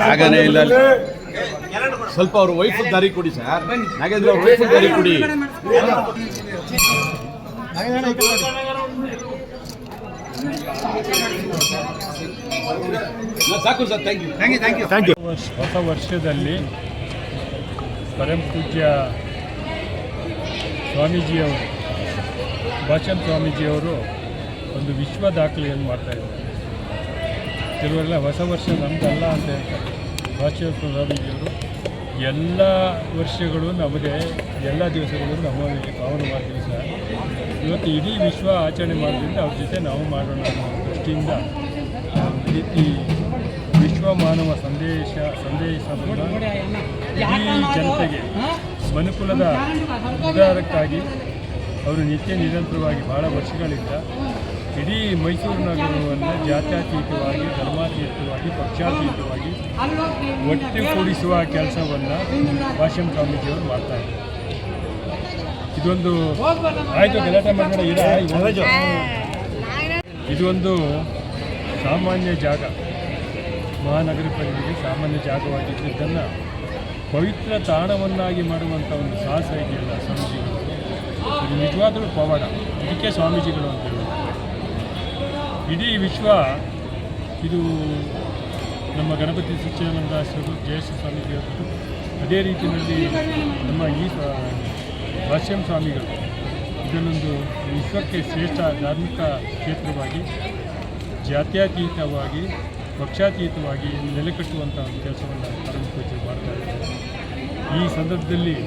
ಹಾಗನೇ ಇಲ್ಲ, ಸ್ವಲ್ಪ ಅವ್ರ ವೈಫ್ ದಾರಿ ಕೊಡಿ ಸರ್. ನಾಗೇಂದ್ರ ಅವ್ರ ವೈಫ್ ದಾರಿ ಕೊಡಿ. ಸಾಕು ಸರ್, ಥ್ಯಾಂಕ್ ಯು. ಹೊಸ ವರ್ಷದಲ್ಲಿ ಪರಮ ಪೂಜ್ಯ ಸ್ವಾಮೀಜಿಯವರು, ಭಾಷಂ ಸ್ವಾಮೀಜಿಯವರು ಒಂದು ವಿಶ್ವ ದಾಖಲೆಯನ್ನು ಮಾಡ್ತಾಯಿದ್ದಾರೆ. ಕೆಲವರೆಲ್ಲ ಹೊಸ ವರ್ಷ ನಮ್ಮದಲ್ಲ ಅಂತ ಹೇಳ್ತಾರೆ. ಭಾಷಂ ಸ್ವಾಮೀಜಿಯವರು ಎಲ್ಲ ವರ್ಷಗಳು ನಮ್ಮದೇ, ಎಲ್ಲ ದಿವಸಗಳು ನಮ್ಮದೇ ಪಾವನವಾದ ದಿವಸ. ಇವತ್ತು ಇಡೀ ವಿಶ್ವ ಆಚರಣೆ ಮಾಡೋದ್ರಿಂದ ಅವ್ರ ಜೊತೆ ನಾವು ಮಾಡೋಣ ಅನ್ನೋ ದೃಷ್ಟಿಯಿಂದ ರೀತಿ ವಿಶ್ವ ಮಾನವ ಸಂದೇಶವನ್ನು ಇಡೀ ಜನತೆಗೆ ಮನುಕುಲದ ಉದ್ಧಾರಕ್ಕಾಗಿ ಅವರು ನಿರಂತರವಾಗಿ ಭಾಳ ವರ್ಷಗಳಿಂದ ಇಡೀ ಮೈಸೂರು ನಗರವನ್ನು ಜಾತ್ಯತೀತವಾಗಿ, ಧರ್ಮಾತೀತವಾಗಿ, ಪಕ್ಷಾತೀತವಾಗಿ ಒಟ್ಟುಗೂಡಿಸುವ ಕೆಲಸವನ್ನು ಭಾಷಂ ಸ್ವಾಮೀಜಿಯವರು ಮಾಡ್ತಾಯಿದ್ದಾರೆ. ಇದೊಂದು ಆಯಿತು, ಗಲಾಟೆ ಮಾಡಬೇಡ. ಇದೊಂದು ಸಾಮಾನ್ಯ ಜಾಗ, ಮಹಾನಗರ ಪರಿಧಿಗೆ ಸಾಮಾನ್ಯ ಜಾಗವಾಗಿದ್ದನ್ನು ಪವಿತ್ರ ತಾಣವನ್ನಾಗಿ ಮಾಡುವಂಥ ಒಂದು ಸಾಹಸ ಇದೆಯಲ್ಲ ಸ್ವಾಮೀಜಿಗಳು, ಇದು ನಿಜವಾದರೂ ಪವಾಡ. ಇದಕ್ಕೆ ಸ್ವಾಮೀಜಿಗಳು ಅಂತ ಹೇಳಿ ಇಡೀ ವಿಶ್ವ. ಇದು ನಮ್ಮ ಗಣಪತಿ ಸಚ್ಚಿದಾನಂದ ಜಯೇಶ ಸ್ವಾಮೀಜಿಯವರು, ಅದೇ ರೀತಿಯಲ್ಲಿ ನಮ್ಮ ಈ ಭಾಷ್ಯಂ ಸ್ವಾಮಿಗಳು ಇದನ್ನೊಂದು ವಿಶ್ವಕ್ಕೆ ಶ್ರೇಷ್ಠ ಧಾರ್ಮಿಕ ಕ್ಷೇತ್ರವಾಗಿ, ಜಾತ್ಯತೀತವಾಗಿ, ಪಕ್ಷಾತೀತವಾಗಿ ನೆಲೆಕಟ್ಟುವಂಥ ಒಂದು ಕೆಲಸವನ್ನು ಪರಮ ಪೂಜ್ಯರು ಮಾಡ್ತಾ ಇದ್ದಾರೆ. ಈ ಸಂದರ್ಭದಲ್ಲಿ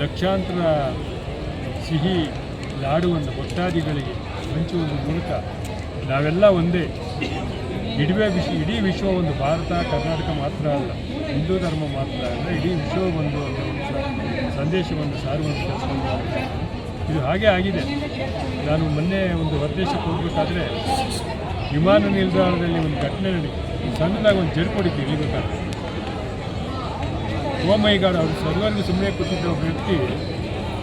ಲಕ್ಷಾಂತರ ಸಿಹಿ ಲಾಡುವನ್ನು ಭಕ್ತಾದಿಗಳಿಗೆ ಹಂಚುವುದರ ಮೂಲಕ ನಾವೆಲ್ಲ ಒಂದೇ, ಇಡೀ ವಿಶ್ವ ಒಂದು, ಭಾರತ ಕರ್ನಾಟಕ ಮಾತ್ರ ಅಲ್ಲ, ಹಿಂದೂ ಧರ್ಮ ಮಾತ್ರ ಅಲ್ಲ, ಇಡೀ ವಿಶ್ವ ಒಂದು ಸಂದೇಶವನ್ನು ಸಾರುವಂಥ ಕೆಲಸವನ್ನು ಮಾಡ್ತಾರೆ. ಇದು ಹಾಗೆ ಆಗಿದೆ. ನಾನು ಮೊನ್ನೆ ಒಂದು ಹೊರದೇಶಕ್ಕೆ ಹೋಗಬೇಕಾದ್ರೆ ವಿಮಾನ ನಿಲ್ದಾಣದಲ್ಲಿ ಒಂದು ಘಟನೆ ನಡೀತು. ಸಣ್ಣದಾಗಿ ಒಂದು ಜರ್ಕ್ ಹೊಡಿತೀವಿ ಇಳಿಬೇಕಾದ್ರೆ. ಓಮೈಗಾಡ್ ಅವರು ಸರ್ವರ್ಗೂ ಸುಮ್ಮನೆ ಕೂತಿದ್ದ ಒಬ್ಬ ವ್ಯಕ್ತಿ,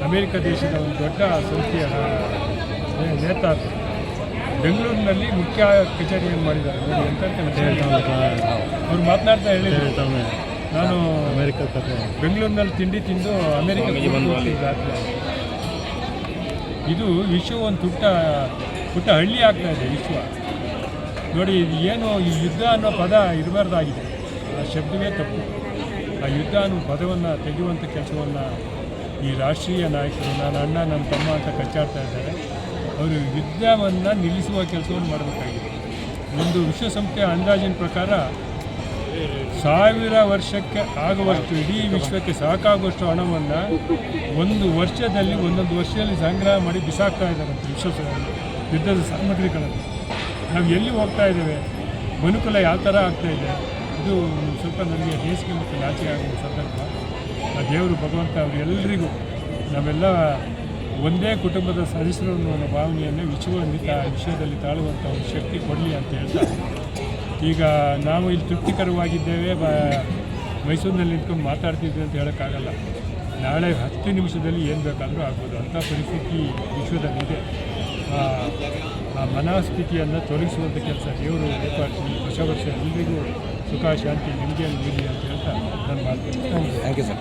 ಅಮೇರಿಕ ದೇಶದ ಒಂದು ದೊಡ್ಡ ಸಂಸ್ಥೆಯ ನೇತಾರ, ಬೆಂಗಳೂರಿನಲ್ಲಿ ಮುಖ್ಯ ಕಚೇರಿಯನ್ನು ಮಾಡಿದ್ದಾರೆ. ನೋಡಿ ಎಂತ ಅವ್ರು ಮಾತನಾಡ್ತಾ ಹೇಳಿದ್ರು, ನಾನು ಬೆಂಗಳೂರಿನಲ್ಲಿ ತಿಂಡಿ ತಿಂದು ಅಮೇರಿಕಕ್ಕೆ ಬಂದು. ಇದು ವಿಶ್ವ ಒಂದು ಪುಟ್ಟ ಹಳ್ಳಿ ಆಗ್ತಾ ಇದೆ ವಿಶ್ವ. ನೋಡಿ, ಇದು ಏನು ಈ ಯುದ್ಧ ಅನ್ನೋ ಪದ ಇರಬಾರ್ದಾಗಿದೆ, ಆ ಶಬ್ದವೇ ತಪ್ಪು. ಆ ಯುದ್ಧ ಅನ್ನೋ ಪದವನ್ನು ತೆಗೆಯುವಂಥ ಕೆಲಸವನ್ನು ಈ ರಾಷ್ಟ್ರೀಯ ನಾಯಕರು, ನನ್ನ ಅಣ್ಣ ನನ್ನ ತಮ್ಮ ಅಂತ ಕಚ್ಚಾಡ್ತಾ ಇದ್ದಾರೆ. ಅವರು ಯುದ್ಧವನ್ನು ನಿಲ್ಲಿಸುವ ಕೆಲಸವನ್ನು ಮಾಡಬೇಕಾಗಿದೆ. ಒಂದು ವಿಶ್ವಸಂಸ್ಥೆಯ ಅಂದಾಜಿನ ಪ್ರಕಾರ 1000 ವರ್ಷಕ್ಕೆ ಆಗುವಷ್ಟು, ಇಡೀ ವಿಶ್ವಕ್ಕೆ ಸಾಕಾಗುವಷ್ಟು ಹಣವನ್ನು ಒಂದು ವರ್ಷದಲ್ಲಿ, ಒಂದೊಂದು ವರ್ಷದಲ್ಲಿ ಸಂಗ್ರಹ ಮಾಡಿ ಬಿಸಾಕ್ತಾ ಇದ್ದಾರೆ ಯುದ್ಧದ ಸಾಮಗ್ರಿಗಳನ್ನು. ನಾವು ಎಲ್ಲಿ ಹೋಗ್ತಾ ಇದ್ದೇವೆ, ಮನುಕುಲ ಯಾವ ಥರ ಆಗ್ತಾಯಿದೆ, ಇದು ಸ್ವಲ್ಪ ನನಗೆ ಹೇಸಿಗೆ ಮತ್ತು ನಾಚಿಕೆ ಆಗುವ ಸಂದರ್ಭ. ಆ ದೇವರು ಭಗವಂತ ಅವರೆಲ್ಲರಿಗೂ, ನಾವೆಲ್ಲ ಒಂದೇ ಕುಟುಂಬದ ಸದಸ್ಯರು ಅನ್ನೋ ಭಾವನೆಯನ್ನು ವಿಷಯದಲ್ಲಿ ತಾಳುವಂಥ ಒಂದು ಶಕ್ತಿ ಕೊಡಲಿ ಅಂತ ಹೇಳ್ತಾ, ಈಗ ನಾವು ಇಲ್ಲಿ ತೃಪ್ತಿಕರವಾಗಿದ್ದೇವೆ, ಮೈಸೂರಿನಲ್ಲಿ ನಿಂತ್ಕೊಂಡು ಮಾತಾಡ್ತಿದ್ವಿ ಅಂತ ಹೇಳೋಕ್ಕಾಗಲ್ಲ. ನಾಳೆ 10 ನಿಮಿಷದಲ್ಲಿ ಏನು ಬೇಕಾದರೂ ಆಗ್ಬೋದು, ಅಂಥ ಪರಿಸ್ಥಿತಿ ವಿಶ್ವದಲ್ಲಿದೆ. ಆ ಮನಸ್ಥಿತಿಯನ್ನು ತೊಲಗಿಸುವಂಥ ಕೆಲಸ ದೇವರು ಏರ್ಪಡಿಸಿ ಹೊಸ ವರ್ಷ ಎಲ್ಲರಿಗೂ ಸುಖ ಶಾಂತಿ ನಿಮಗೆ ನೀಡಿ ಅಂತ ಹೇಳ್ತಾ ನಾನು ಮಾಡ್ತೀನಿ. Thank you sir.